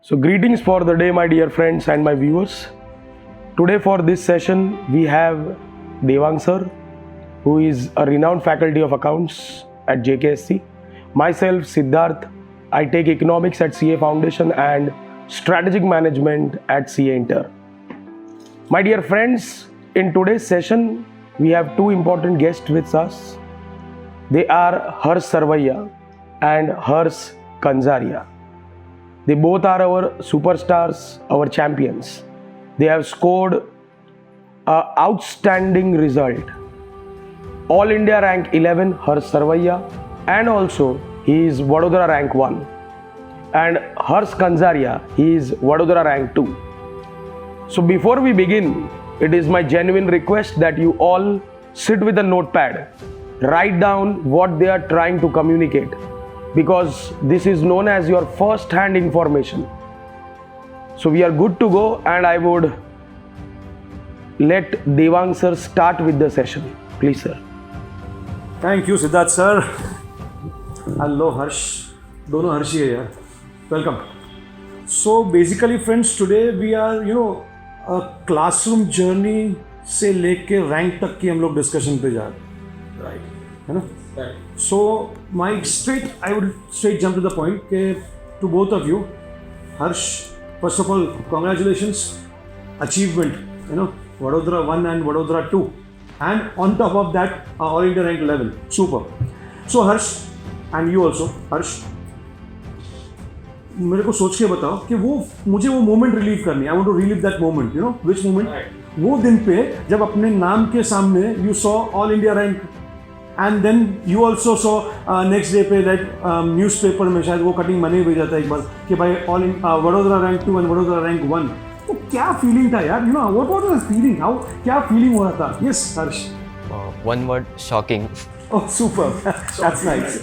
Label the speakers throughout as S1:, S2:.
S1: So greetings for the day, my dear friends and my viewers. Today for this session we have Devang sir, who is a renowned faculty of accounts at JKSC. Myself Siddharth, I take economics at CA Foundation and strategic management at CA Inter. My dear friends, in today's session we have two important guests with us. They are Harsh Sarvaiya and Harsh Kanzaria. They both are our superstars, our champions. They have scored an outstanding result. All India rank 11, Harsh Sarvaiya, and also he is Vadodara rank 1. And Harsh Kanzaria, he is Vadodara rank 2. So before we begin, it is my genuine request that you all sit with a notepad, write down what they are trying to communicate, because this is known as your first hand information. So we are good to go, and I would let Devang sir start with the session. Please sir.
S2: Thank you Siddharth sir. Hello Harsh, दोनों हर्ष ही है यार. Welcome. So basically friends, today we are classroom journey से लेके rank तक की हम लोग डिस्कशन पे जा रहे हैं, राइट, है ना? So my I would straight jump to the point के to both of you. Harsh, first of all congratulations, achievement, Vadodara 1 and Vadodara 2, and on top of that All India rank 11. Super. So Harsh, and you also, Harsh, मेरे को सोच के बताओ कि मुझे वो moment relive करनी है. I want to relive that moment. Which moment? वो दिन पे जब अपने नाम के सामने you saw all India rank, and then you also saw next day पे दैट न्यूज़पेपर में शायद वो कटिंग मैंने भेजा था एक बार कि भाई all Vadodara rank 2 and Vadodara rank 1. तो क्या फीलिंग था यार? What was the feeling? क्या फीलिंग हो रहा था? Yes Harsh.
S3: One word, shocking.
S2: Oh super, that's nice.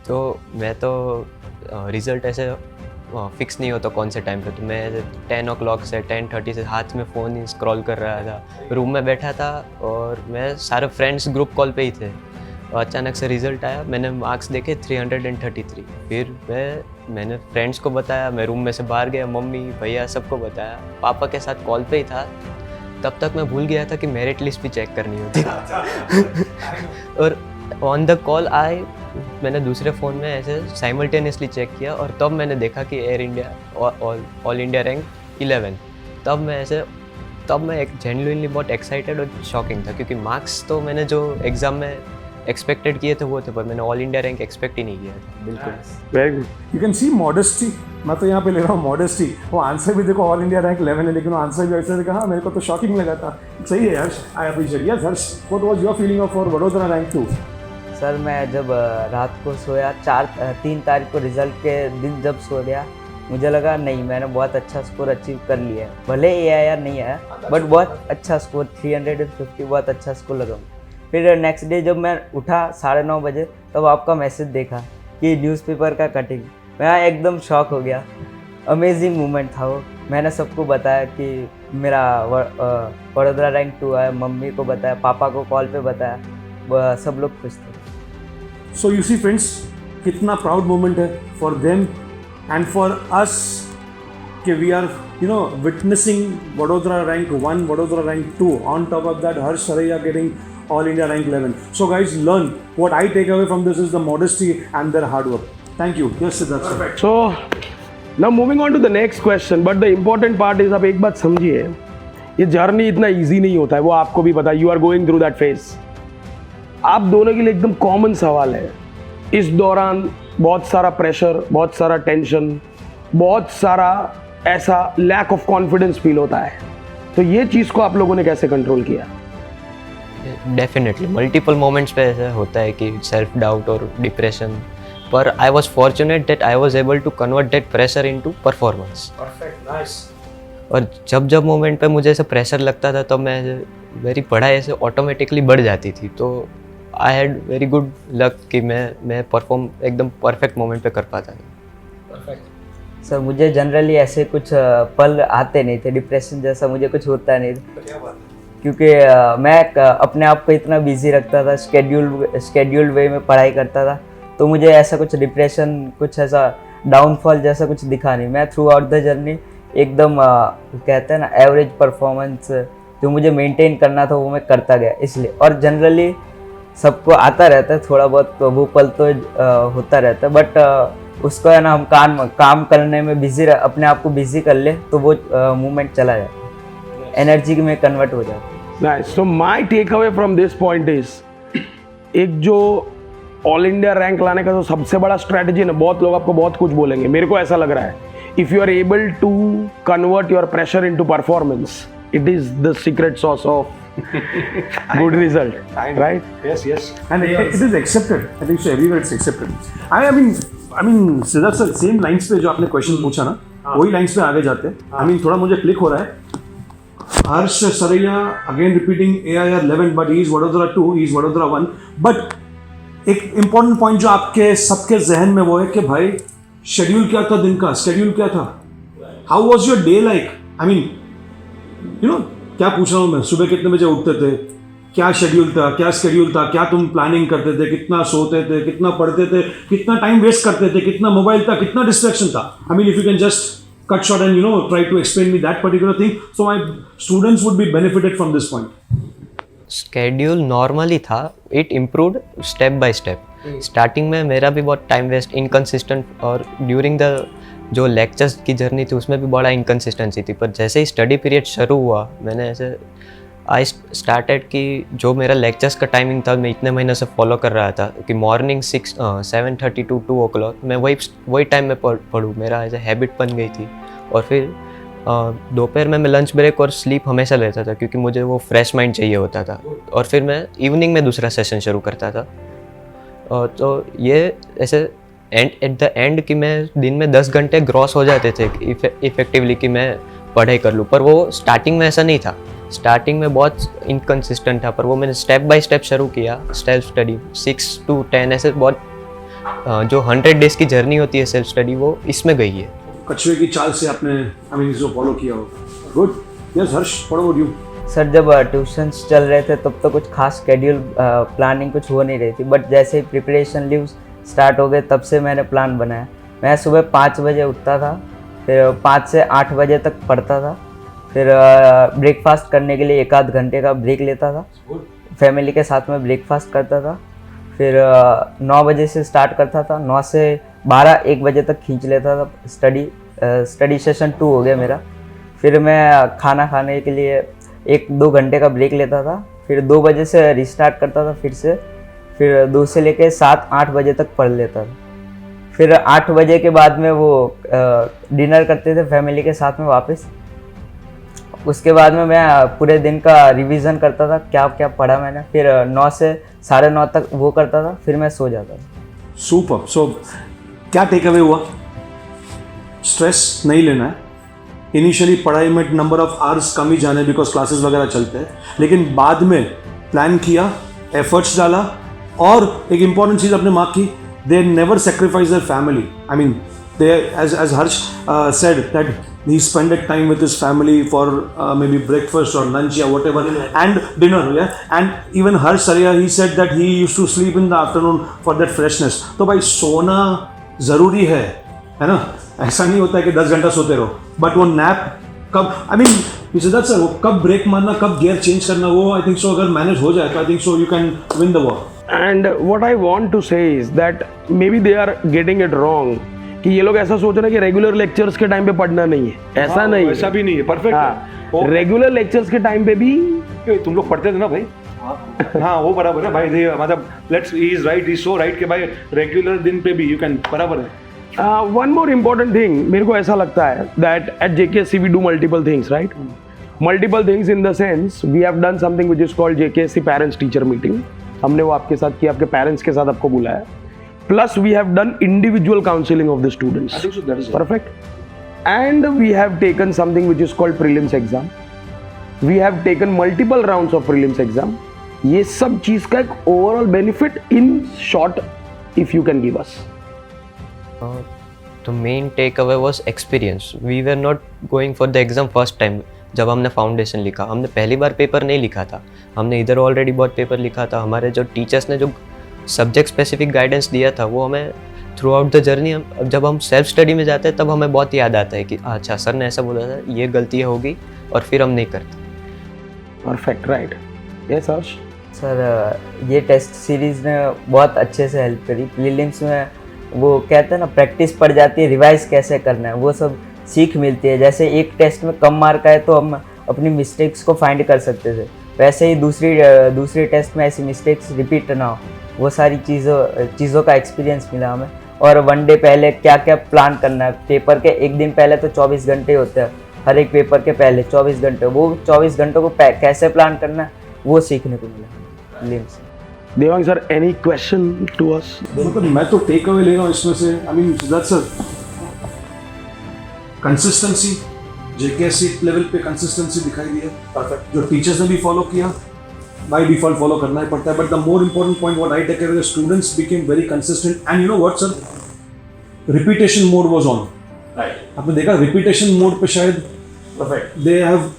S3: तो मैं तो रिजल्ट ऐसे फिक्स नहीं होता कौन से टाइम पे, तो मैं 10 o'clock से 10:30 से हाथ में फ़ोन ही स्क्रॉल कर रहा था. रूम में बैठा था और मैं सारे फ्रेंड्स ग्रुप कॉल पे ही थे. अचानक से रिज़ल्ट आया, मैंने मार्क्स देखे 333. फिर मैंने फ्रेंड्स को बताया, मैं रूम में से बाहर गया, मम्मी भैया सबको बताया. पापा के साथ कॉल पे ही था. तब तक मैं भूल गया था कि मेरिट लिस्ट भी चेक करनी होती और ऑन द कॉल मैंने दूसरे फ़ोन में ऐसे साइमल्टेनियसली चेक किया और तब मैंने देखा कि air India all India rank 11. तब मैं एक जेन्युइनली बहुत एक्साइटेड और शॉकिंग था, क्योंकि मार्क्स तो मैंने जो एग्ज़ाम में एक्सपेक्टेड किए थे वो थे, पर मैंने ऑल इंडिया रैंक एक्सपेक्ट ही नहीं किया था. बिल्कुल.
S1: Very good.
S2: You can see modesty. मैं तो यहाँ पे ले रहा हूँ मॉडेस्टी. वो आंसर भी देखो ऑल इंडिया रैंक 11 है, लेकिन वो आंसर भी ऐसे कहा, मेरे को तो शॉकिंग लगा था. सही है Harsh, I appreciate. Yes Harsh, what was your feeling of for Vadodara rank 2?
S4: Sir मैं जब रात को सोया 3 तारीख को रिज़ल्ट के दिन जब सो गया, मुझे लगा नहीं, मैंने बहुत अच्छा स्कोर अचीव कर लिया है. भले ये आया नहीं आया, बट बहुत अच्छा स्कोर 350 बहुत अच्छा स्कोर लगा. फिर नेक्स्ट डे जब मैं उठा 9:30 बजे, तब आपका मैसेज देखा कि न्यूज़पेपर का कटिंग. मैं एकदम शॉक हो गया. अमेजिंग मोमेंट था वो. मैंने सबको बताया कि मेरा वडोदरा रैंक 2 आया, मम्मी को बताया, पापा को कॉल पे बताया. सब लोग खुश थे.
S2: सो यू सी फ्रेंड्स, कितना प्राउड मोमेंट है for them and for us कि we are witnessing Vadodara rank 1, Vadodara rank 2, on top of that Harsh Saraiya getting all India rank 11. So guys, learn. What I take away from this is the modesty and their hard work. Thank you. Yes Siddharth. Perfect.
S1: So now moving on to the next question, but the important part is, आप एक बात समझिए, ये journey इतना easy नहीं होता है, वो आपको भी पता है. You are going through that phase. आप दोनों के लिए एकदम कॉमन सवाल है. इस दौरान बहुत सारा प्रेशर, बहुत सारा टेंशन, बहुत सारा ऐसा लैक ऑफ कॉन्फिडेंस फील होता है. तो ये चीज़ को आप लोगों ने कैसे कंट्रोल किया?
S3: डेफिनेटली मल्टीपल मोमेंट्स पे ऐसा होता है कि सेल्फ डाउट और डिप्रेशन, पर I was fortunate that I was able to convert that pressure into performance.
S2: Perfect, nice.
S3: और जब मोमेंट पे मुझे ऐसे प्रेशर लगता था, तब मैं मेरी पढ़ाई ऐसे ऑटोमेटिकली बढ़ जाती थी. तो I had very good luck कि मैं परफॉर्म एकदम परफेक्ट मोमेंट पे कर पाता था.
S2: परफेक्ट.
S4: सर मुझे जनरली ऐसे कुछ पल आते नहीं थे, डिप्रेशन जैसा मुझे कुछ होता नहीं था, क्योंकि मैं अपने आप को इतना बिजी रखता था, शेड्यूल्ड वे में पढ़ाई करता था. तो मुझे ऐसा कुछ डिप्रेशन, कुछ ऐसा डाउनफॉल जैसा कुछ दिखा नहीं। मैं थ्रू आउट द जर्नी एकदम कहते हैं ना एवरेज परफॉर्मेंस जो मुझे मेंटेन करना था वो मैं करता गया इसलिए। और जनरली सबको आता रहता है थोड़ा बहुत वो पल तो होता रहता है, बट उसको है ना हम काम करने में बिजी अपने आप को बिजी कर ले तो वो मूवमेंट चला जाता है, एनर्जी में कन्वर्ट हो जाता है।
S1: Nice. So my takeaway from this point is, एक जो ऑल इंडिया रैंक लाने का जो सबसे बड़ा स्ट्रैटेजी है ना, बहुत लोग आपको बहुत कुछ बोलेंगे, मेरे को ऐसा लग रहा है, if you are able to convert your pressure into performance, it is the secret sauce of good result, right?
S2: Yes. And it is accepted. I think so everywhere it's accepted. I mean, Siddharth sir same lines पे जो आपने question पूछा ना, वही lines पे आगे जाते हैं। I mean, थोड़ा मुझे क्लिक हो रहा है। Harsh Saraiya again repeating AIR 11, but he is Vadodara 2, he is Vadodara 1. But एक इम्पॉर्टेंट पॉइंट जो आपके सबके जहन में वो है कि भाई शेड्यूल क्या था, दिन का शेड्यूल क्या था, how was your day like? I mean you know क्या पूछ रहा हूँ मैं, सुबह कितने बजे उठते थे, क्या शेड्यूल था, क्या शेड्यूल था, क्या तुम प्लानिंग करते थे, कितना सोते थे, कितना पढ़ते थे, कितना टाइम वेस्ट करते थे, कितना मोबाइल था, कितना डिस्ट्रैक्शन था? आई mean if you can just cut short and try to explain me that particular thing, so my students would be benefited from this point.
S3: Schedule normally था, it improved step by step. Starting में मेरा भी बहुत time waste, inconsistent, और during the जो lectures की journey थी उसमें भी बड़ा इनकन्सिस्टेंसी थी। पर जैसे ही स्टडी पीरियड शुरू हुआ, मैंने ऐसे आई स्टार्टेड कि जो मेरा लेक्चर्स का टाइमिंग था मैं इतने महीने से फॉलो कर रहा था कि मॉर्निंग 7:30 टू 2 o'clock मैं वही टाइम में पढ़ूँ, मेरा ऐसे हैबिट बन गई थी। और फिर दोपहर में मैं लंच ब्रेक और स्लीप हमेशा लेता था क्योंकि मुझे वो फ्रेश माइंड चाहिए होता था। और फिर मैं इवनिंग में दूसरा सेशन शुरू करता था। तो ये ऐसे एट द एंड कि मैं दिन में 10 घंटे ग्रॉस हो जाते थे इफेक्टिवली कि मैं पढ़ाई कर लूँ। पर वो स्टार्टिंग में ऐसा नहीं था, स्टार्टिंग में बहुत इनकन्सिस्टेंट था। पर वो मैंने स्टेप बाय स्टेप शुरू किया, सेल्फ स्टडी 6 to 10 ऐसे बहुत जो 100 डेज की जर्नी होती है सेल्फ स्टडी, वो इसमें गई है।
S2: कछुए की चाल से आपने इसको फॉलो किया हो। Good. Yes Harsh, what about you?
S4: Sir जब ट्यूशन्स चल रहे थे तब तो कुछ खास शेड्यूल प्लानिंग कुछ हो नहीं रही थी, बट जैसे ही प्रिपरेशन लीव्स स्टार्ट हो गए तब से मैंने प्लान बनाया। मैं सुबह 5 बजे उठता था, फिर 5 से 8 बजे तक पढ़ता था, फिर ब्रेकफास्ट करने के लिए 1 आध घंटे का ब्रेक लेता था, फैमिली के साथ में ब्रेकफास्ट करता था, फिर 9 बजे से स्टार्ट करता था, 9 से 12-1 बजे तक खींच लेता था स्टडी सेशन 2 हो गया मेरा। फिर मैं खाना खाने के लिए 1-2 घंटे का ब्रेक लेता था, फिर 2 बजे से रिस्टार्ट करता था फिर 2 से लेके 7-8 बजे तक पढ़ लेता था। फिर 8 बजे के बाद में वो डिनर करते थे फैमिली के साथ में वापस। उसके बाद में मैं पूरे दिन का रिवीजन करता था, क्या क्या पढ़ा मैंने, फिर 9 से 9:30 तक वो करता था, फिर मैं सो जाता था।
S2: सुपर। सो क्या टेक अवे हुआ? स्ट्रेस नहीं लेना है। इनिशियली पढ़ाई में नंबर ऑफ आवर्स कम ही जाने बिकॉज क्लासेस वगैरह चलते हैं, लेकिन बाद में प्लान किया, एफर्ट्स डाला, और एक इम्पॉर्टेंट चीज़ अपने मार्क की, they never sacrifice their family. I mean they as Harsh said that he spent time with his family for maybe breakfast or lunch or whatever, and dinner, and even Harsh Saraiya, he said that he used to sleep in the afternoon for that freshness. तो भाई सोना ज़रूरी है ना? ऐसा नहीं होता है कि 10 घंटा सोते रहो, बट वो नैप कब, आई मीन सिद्धार्थ सर, वो कब ब्रेक मारना, कब गियर चेंज करना, वो आई थिंक सो अगर मैनेज हो जाए तो आई think so you can win the war.
S1: And what I want to say is that maybe they are getting it wrong कि ये लोग ऐसा सोच रहे हैं कि रेगुलर लेक्चर्स के टाइम पे पढ़ना नहीं है। ऐसा नहीं है,
S2: ऐसा भी नहीं है, परफेक्ट।
S1: हाँ, रेगुलर लेक्चर्स के टाइम पे भी
S2: तुम लोग पढ़ते थे ना भाई। हाँ वो बराबर है भाई, मतलब let's he is right, he so right कि भाई रेगुलर दिन पे भी यू कैन, बराबर है।
S1: वन मोर इम्पोर्टेंट थिंग मेरे को ऐसा लगता है that at JKSC we do multiple things, right? Multiple things in the sense we have done something which is called JKSC parents teacher meeting. हमने वो आपके साथ किया, आपके पेरेंट्स के साथ आपको बुलाया। Plus we have done individual counseling of the students.
S2: I think so, that is
S1: perfect. And we have taken something which is called prelims exam. We have taken multiple rounds of prelims exam. ये सब चीज का एक overall benefit in short, if you can give us.
S3: The main takeaway was experience. We were not going for the exam first time. जब हमने foundation लिखा, हमने पहली बार पेपर नहीं लिखा था, हमने इधर ऑलरेडी बहुत पेपर लिखा था। हमारे जो टीचर्स ने जो सब्जेक्ट स्पेसिफिक गाइडेंस दिया था वो हमें थ्रू आउट द जर्नी जब हम सेल्फ स्टडी में जाते हैं तब हमें बहुत याद आता है कि अच्छा सर ने ऐसा बोला था, ये गलती होगी और फिर हम नहीं करते।
S1: Perfect, right. यस हर्ष।
S4: सर ये टेस्ट सीरीज़ ने बहुत अच्छे से हेल्प करी। प्रीलिम्स में वो कहते हैं ना, प्रैक्टिस पड़ जाती है, रिवाइज कैसे करना है, वो सब सीख मिलती है। जैसे एक टेस्ट में कम मार्क आए तो हम अपनी मिस्टेक्स को फाइंड कर सकते थे, वैसे ही दूसरी टेस्ट में ऐसी मिस्टेक्स रिपीट ना हो, वो सारी चीज़ों का एक्सपीरियंस मिला हमें। और वन डे पहले क्या क्या प्लान करना है, पेपर के एक दिन पहले तो 24 घंटे होते हैं, हर एक पेपर के पहले 24 घंटे, वो 24 घंटों को कैसे प्लान करना है वो सीखने को मिला प्रीलिम्स से।
S1: Devang sir, any question to us?
S2: मतलब मैं तो टेक अवे ले रहा हूँ इसमें से, I mean Siddharth sir, consistency, JKSC level पे कंसिस्टेंसी दिखाई दी है। परफेक्ट। जो टीचर्स ने भी फॉलो किया, बाय डिफॉल्ट फॉलो करना ही पड़ता है, but the more important point what I take away, the students became very consistent and you know what sir, repetition mode was on. Right. आपने देखा रिपीटेशन मोड पे शायद perfect they have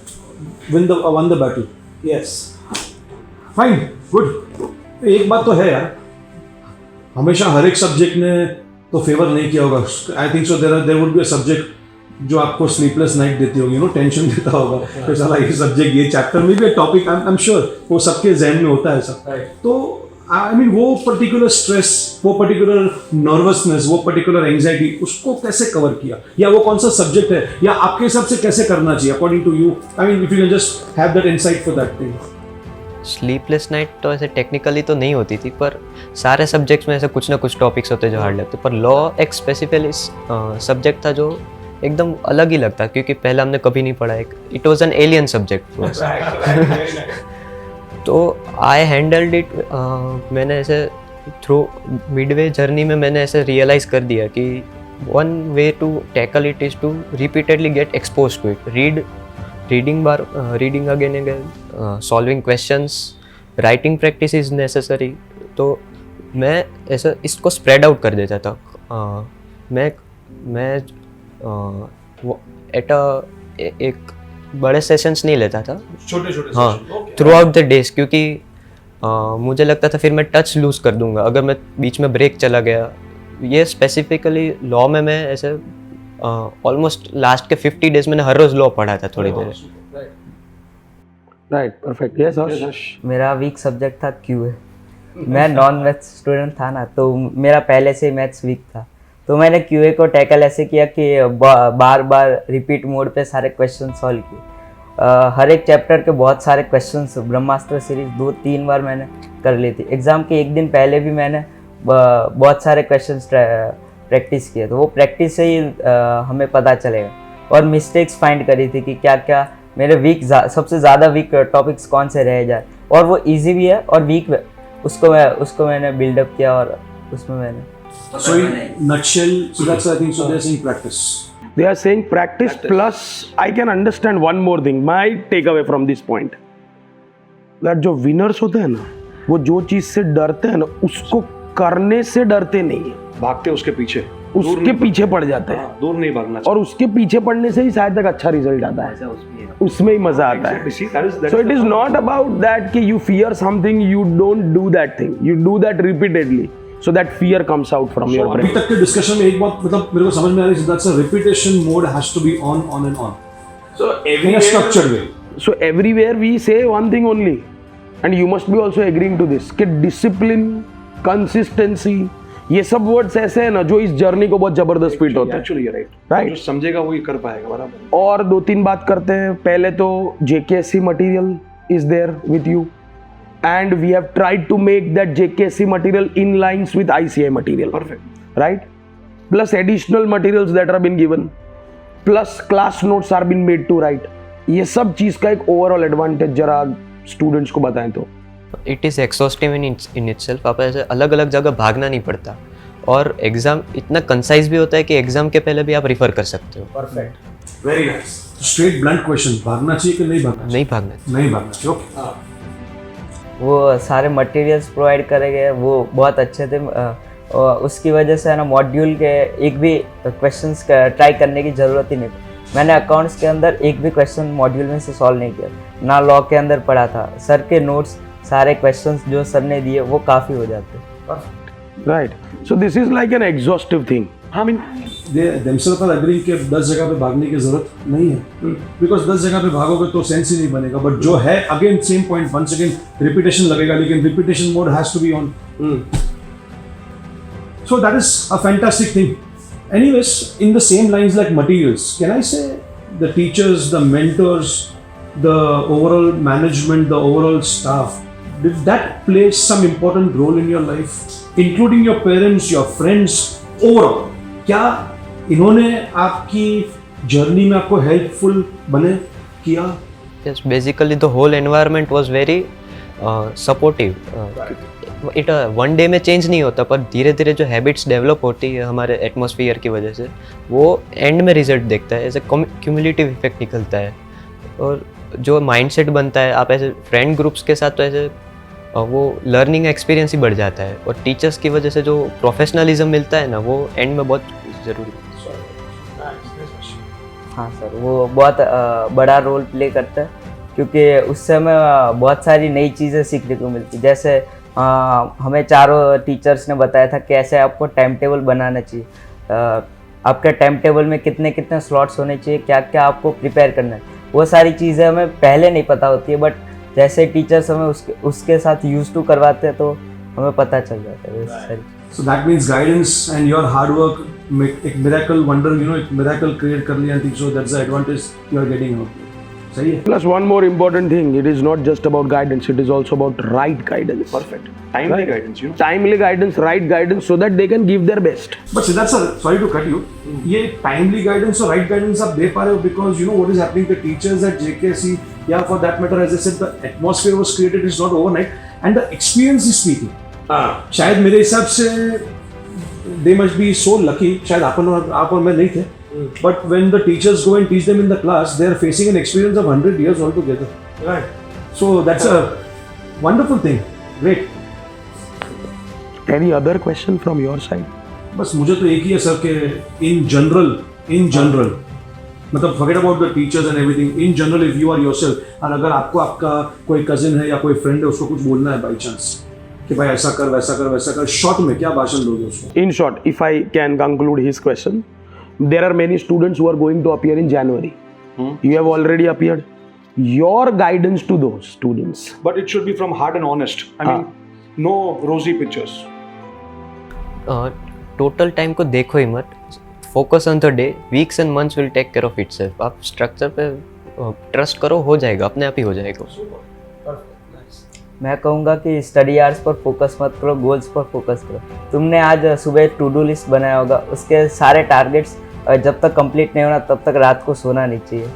S2: won the battle. Yes, fine, good. एक बात तो है यार, हमेशा हर एक सब्जेक्ट ने तो फेवर नहीं किया होगा। I think so there would be a subject जो आपको स्लीपलेस नाइट देती होगी, टेंशन देता होगा कि साला ये सब्जेक्ट, ये चैप्टर में भी एक टॉपिक, आई एम श्योर वो सबके जहन में होता है सब। तो आई मीन वो पर्टिकुलर स्ट्रेस, वो पर्टिकुलर नर्वसनेस, वो पर्टिकुलर एंजाइटी, उसको कैसे कवर किया, या वो कौन सा सब्जेक्ट है, या आपके हिसाब से कैसे करना चाहिए according to you? I mean if you can just have that insight for that thing.
S3: Sleepless night तो ऐसे टेक्निकली तो नहीं होती थी, पर सारे सब्जेक्ट्स में ऐसे कुछ ना कुछ टॉपिक्स होते जो हार्ड लगते, पर लॉ एक स्पेसिफिकली सब्जेक्ट था जो एकदम अलग ही लगता, क्योंकि पहले हमने कभी नहीं पढ़ा, it was an alien subject. तो आई हैंडल्ड इट, मैंने ऐसे थ्रू मिडवे जर्नी में मैंने ऐसे रियलाइज़ कर दिया कि one way to tackle it is to repeatedly get expose to it, reading again again, solving questions, writing practice is necessary. तो मैं ऐसा इसको स्प्रेड आउट कर देता था। मैं वो एक बड़े सेशंस नहीं लेता था, छोटे छोटे, हाँ, थ्रू आउट द डेज, क्योंकि मुझे लगता था फिर मैं टच लूज़ कर दूंगा अगर मैं बीच में ब्रेक चला गया। ये स्पेसिफिकली लॉ में मैं ऐसे ऑलमोस्ट लास्ट के 50 डेज मैंने हर रोज़ लॉ पढ़ा था थोड़ी देर।
S1: Right, perfect. यस हर्ष।
S4: मेरा वीक सब्जेक्ट था क्यूए। मैं नॉन मैथ्स स्टूडेंट था ना, तो मेरा पहले से ही मैथ्स वीक था, तो मैंने क्यूए को टैकल ऐसे किया कि बार बार रिपीट मोड पे सारे क्वेश्चन सॉल्व किए। हर एक चैप्टर के बहुत सारे क्वेश्चंस, ब्रह्मास्त्र सीरीज 2-3 बार मैंने कर ली थी। एग्ज़ाम के एक दिन पहले भी मैंने बहुत सारे क्वेश्चंस प्रैक्टिस किए, तो वो प्रैक्टिस से ही हमें पता चलेगा। और मिस्टेक्स फाइंड करी थी कि क्या क्या मेरे सबसे ज़्यादा वीक टॉपिक्स कौन से रह जाए, और वो ईजी भी है और वीक, उसको मैंने बिल्डअप किया और उसमें मैंने।
S2: So in nutshell, so that's I think so they're saying practice.
S1: They are saying practice plus I can understand one more thing. My takeaway from this point that जो winners होते हैं ना, वो जो चीज से डरते हैं ना, उसको करने से डरते नहीं है,
S2: भागते उसके पीछे,
S1: उसके पीछे पड़ जाते हैं।
S2: दूर नहीं भागना,
S1: और उसके पीछे पड़ने से ही शायद तक अच्छा रिजल्ट आता है, उसमें ही मजा आता है। So it is not about that कि you fear something, you don't do that thing, you do that repeatedly. So that fear comes out from your brain.
S2: अभी तक के डिस्कशन में एक बात मतलब मेरे को समझ में आ रही है Siddharth sir, repetition mode has to be on and on,
S1: So
S2: in a structured way.
S1: So everywhere we say one thing only, and you must be also agreeing to this कि discipline, consistency, ये सब words ऐसे हैं ना जो इस journey को बहुत जबरदस्त फिट होते हैं।
S2: Actually,
S1: राइट,
S2: जो समझेगा वही कर पाएगा, बराबर।
S1: और 2-3 बात करते हैं। पहले तो JKSC material is there with you, and we have tried to make that JKSC material in lines with ICI material.
S2: Perfect.
S1: Right? Plus additional materials that are been given, plus class notes are been made to write. ये सब चीज का एक overall advantage जरा students को बताएं तो।
S3: It is exhaustive in itself. आप ऐसे अलग अलग जगह भागना नहीं पड़ता, और एग्ज़ाम इतना कंसाइज भी होता है कि एग्ज़ाम के पहले भी आप रिफर कर सकते हो।
S2: Perfect, very nice. Straight blunt question, भागना चाहिए कि नहीं भागना?
S3: नहीं भागना,
S2: नहीं भागना चाहिए। ओके,
S4: वो सारे मटेरियल्स प्रोवाइड करे गए, वो बहुत अच्छे थे। उसकी वजह से है ना, मॉड्यूल के एक भी क्वेश्चंस ट्राई करने की ज़रूरत ही नहीं थी। मैंने अकाउंट्स के अंदर एक भी क्वेश्चन मॉड्यूल में से सॉल्व नहीं किया, ना लॉ के अंदर पढ़ा था। सर के नोट्स, सारे क्वेश्चंस जो सर ने दिए वो काफ़ी हो जाते।
S1: Right. So this is like an exhaustive thing.
S2: I mean, they themselves are agreeing कि 10 जगह पे भागने की जरूरत नहीं है, बिकॉज 10 जगह पे भागोगे तो सेंस ही नहीं बनेगा. बट जो है again same point, once again repetition लगेगा, लेकिन repetition mode has to be on. So that is a fantastic thing. Anyways, in the same lines like materials, can I say the teachers, the mentors, the overall management, the overall staff, did that play some important role in your life, including your parents, your friends, overall? क्या इन्होंने आपकी journey में आपको helpful बने किया?
S3: Yes, basically the whole environment was very supportive. It one day में change नहीं होता, पर धीरे धीरे जो हैबिट्स डेवलप होती है हमारे एटमॉस्फेयर की वजह से, वो एंड में रिजल्ट देखता है, ऐसे क्यूमुलेटिव इफेक्ट निकलता है. और जो माइंडसेट बनता है, आप ऐसे फ्रेंड ग्रुप्स के साथ तो ऐसे वो लर्निंग एक्सपीरियंस ही बढ़ जाता है. और टीचर्स की वजह से जो प्रोफेशनलिज्म मिलता है ना, वो एंड में बहुत ज़रूरी है.
S4: हाँ सर, वो बहुत बड़ा रोल प्ले करता है, क्योंकि उससे हमें बहुत सारी नई चीज़ें सीखने को मिलती. जैसे हमें चारों टीचर्स ने बताया था कैसे आपको टाइम टेबल बनाना चाहिए, आपके टाइम टेबल में कितने कितने स्लॉट्स होने चाहिए, क्या क्या आपको प्रिपेयर करना है. वो सारी चीज़ें हमें पहले नहीं पता होती है, बट जैसे टीचर्स हमें उसके साथ यूज टू करवाते हैं तो हमें पता चल जाता है वैसे सारी.
S2: So that means guidance and your hard work make एक miracle wonder, एक miracle create कर लिया. I think so that's the advantage you are getting out. सही है.
S1: Plus one more important thing, it is not just about guidance, it is also about right guidance.
S2: Perfect. Timely guidance,
S1: Timely guidance, right guidance, so that they can give their best.
S2: But Siddharth sir, sorry to cut you. ये timely guidance और right guidance आप दे पा रहे हो because you know what is happening. The teachers at JKC, yeah, for that matter, as I said, the atmosphere was created. It's not overnight, and the experience is speaking. शायद मेरे हिसाब से they must be so lucky. शायद आप और मैं नहीं थे. But when the teachers go and teach them in the class, they are facing an experience of 100 years altogether. Right. So that's a wonderful thing. Great.
S1: Any other question from your side?
S2: बस मुझे तो एक ही है sir कि in general, मतलब forget about the teachers and everything. In general, if you are yourself, और अगर आपको आपका कोई cousin है या कोई friend है, उसको कुछ बोलना है by chance कि भाई ऐसा कर वैसा कर वैसा कर, शॉर्ट में क्या भाषण दोगे उसको?
S1: In short, if I can conclude his question, there are many students who are going to appear in January. You have already appeared. Your guidance to those students.
S5: But it should be from heart and honest. I mean, no rosy pictures.
S3: Total time को देखो ही मत, focus on the day, weeks and months will take care of itself. आप structure पे trust करो, हो जाएगा, अपने आप ही हो जाएगा.
S4: मैं कहूँगा कि स्टडी आवर्स पर फोकस मत करो, गोल्स पर फोकस करो. तुमने आज सुबह टू डू लिस्ट बनाया होगा, उसके सारे टारगेट्स जब तक कंप्लीट नहीं होना तब तक रात को सोना नहीं चाहिए.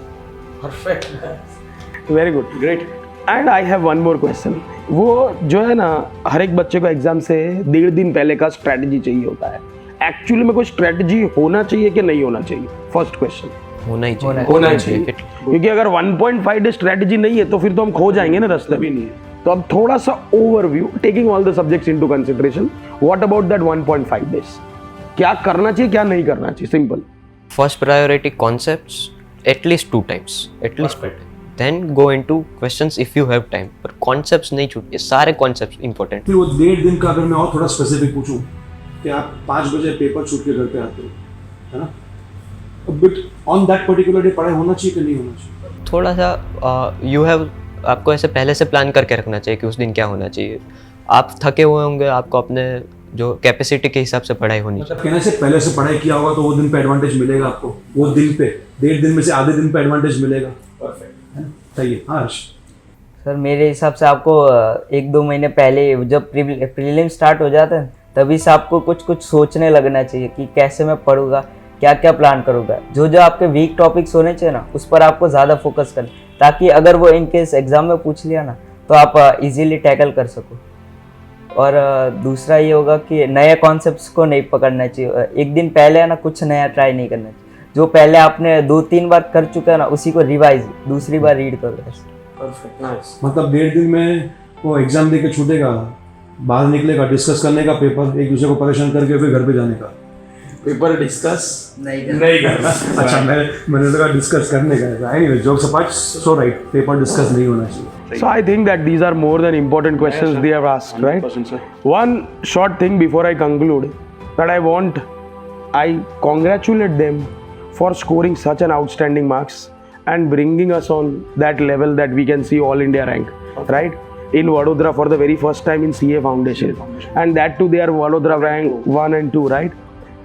S2: Perfect.
S1: Very good, great. And I have one more question. वो जो है ना, हर एक बच्चे को एग्जाम से 1.5 दिन पहले का स्ट्रैटेजी चाहिए होता है. एक्चुअली में कोई स्ट्रैटेजी होना चाहिए कि नहीं होना चाहिए? First question.
S3: होना ही चाहिए.
S1: होना चाहिए, क्योंकि अगर 1.5 डे स्ट्रैटेजी नहीं है तो फिर तो हम खो जाएंगे ना रास्ते भी नहीं है. तो अब थोड़ा सा overview, taking all the subjects into consideration, what about that 1.5 days? क्या करना चाहिए, क्या नहीं करना चाहिए? Simple.
S3: First priority concepts at least 2 times, at least 2 times. Then go into questions if you have time. पर कॉन्सेप्ट्स नहीं छूटते, सारे कॉन्सेप्ट्स इंपॉर्टेंट.
S2: फिर वो 1.5 दिन का अगर मैं और थोड़ा स्पेसिफिक पूछूं कि आप 5 बजे पेपर छूट के घर पे आते हो, है ना, but on that particular day पढ़ाई होना चाहिए कि नहीं होना चाहिए?
S3: थोड़ा सा यू हैव, आपको ऐसे पहले से प्लान करके रखना चाहिए कि उस दिन क्या होना चाहिए. आप थके हुए होंगे, आपको अपने जो कैपेसिटी के हिसाब से पढ़ाई होनी चाहिए.
S2: कहने से पहले से पढ़ाई किया होगा तो वो दिन पे एडवांटेज मिलेगा आपको, वो दिन पे 1.5 दिन में से आधे दिन पे एडवांटेज मिलेगा. परफेक्ट. सही है. हाँ
S4: सर, मेरे हिसाब से आपको 1-2 महीने पहले जब प्रीलिम स्टार्ट हो जाता है तभी से आपको कुछ सोचने लगना चाहिए कि कैसे मैं पढ़ूंगा, क्या क्या प्लान करूँगा. जो आपके वीक टॉपिक्स होने चाहिए ना, उस पर आपको ज़्यादा फोकस करें, ताकि अगर वो इनकेस एग्जाम में पूछ लिया ना तो आप इजीली टैकल कर सको. और दूसरा ये होगा कि नए कॉन्सेप्ट्स को नहीं पकड़ना चाहिए. एक दिन पहले है ना, कुछ नया ट्राई नहीं करना चाहिए. जो पहले आपने 2-3 बार कर चुका है ना, उसी को रिवाइज दूसरी बार रीड करो.
S2: परफेक्ट. नाइस. मतलब 1.5 दिन में वो एग्जाम दे के छूटेगा, बाहर निकलेगा, डिस्कस करने का पेपर, एक दूसरे को परेशान करके फिर घर पे जाने का. पेपर डिस्कस नहीं करना. अच्छा, मैंने लगा डिस्कस करने का. एनीवे, जोक्स अपार्ट, सो राइट, पेपर डिस्कस नहीं होना चाहिए.
S1: So I think that these are more than important questions they have asked, right?
S5: 100%, sir.
S1: One short thing before I conclude, that I congratulate them for scoring such an outstanding marks and bringing us on that level that we can see all India rank, right? In Vadodara for the very first time in CA Foundation, and that too they are Vadodara rank 1 and 2, right?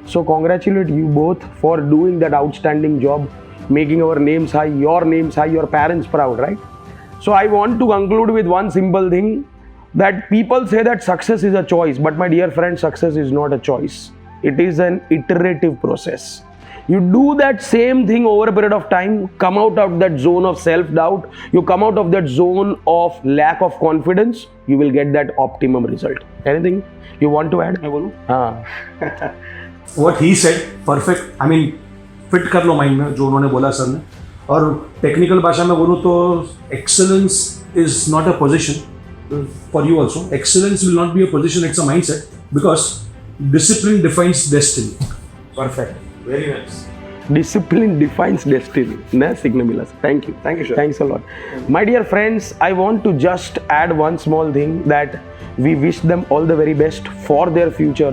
S1: So congratulate you both for doing that outstanding job, making our names high, your parents proud, right? So I want to conclude with one simple thing, that people say that success is a choice, but my dear friend, success is not a choice. It is an iterative process. You do that same thing over a period of time, come out of that zone of self-doubt, you come out of that zone of lack of confidence, you will get that optimum result. Anything you want to add?
S5: मैं बोलूं?
S1: हाँ.
S2: What he said, perfect. I mean, fit कर लो mind में जो उन्होंने बोला sir ने. और टेक्निकल भाषा में बोलूँ तो excellence is not a position for you also. Excellence will not be a position, it's a mind set, because discipline defines destiny.
S5: Perfect. Very nice.
S1: Discipline defines destiny. Na Signamila. Thank you.
S5: Thank you, sir.
S1: Thanks a lot. My dear friends, I want to just add one small thing, that we wish them all the very best for their future.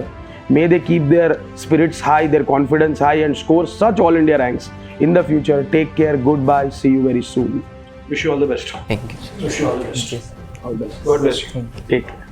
S1: May they keep their spirits high, their confidence high, and score such all India ranks in the future. Take care. Goodbye. See you very soon.
S5: Wish you all the best.
S3: Thank you.
S5: Wish you all the best.
S4: Yes.
S5: All the best. God bless you.
S1: Take care.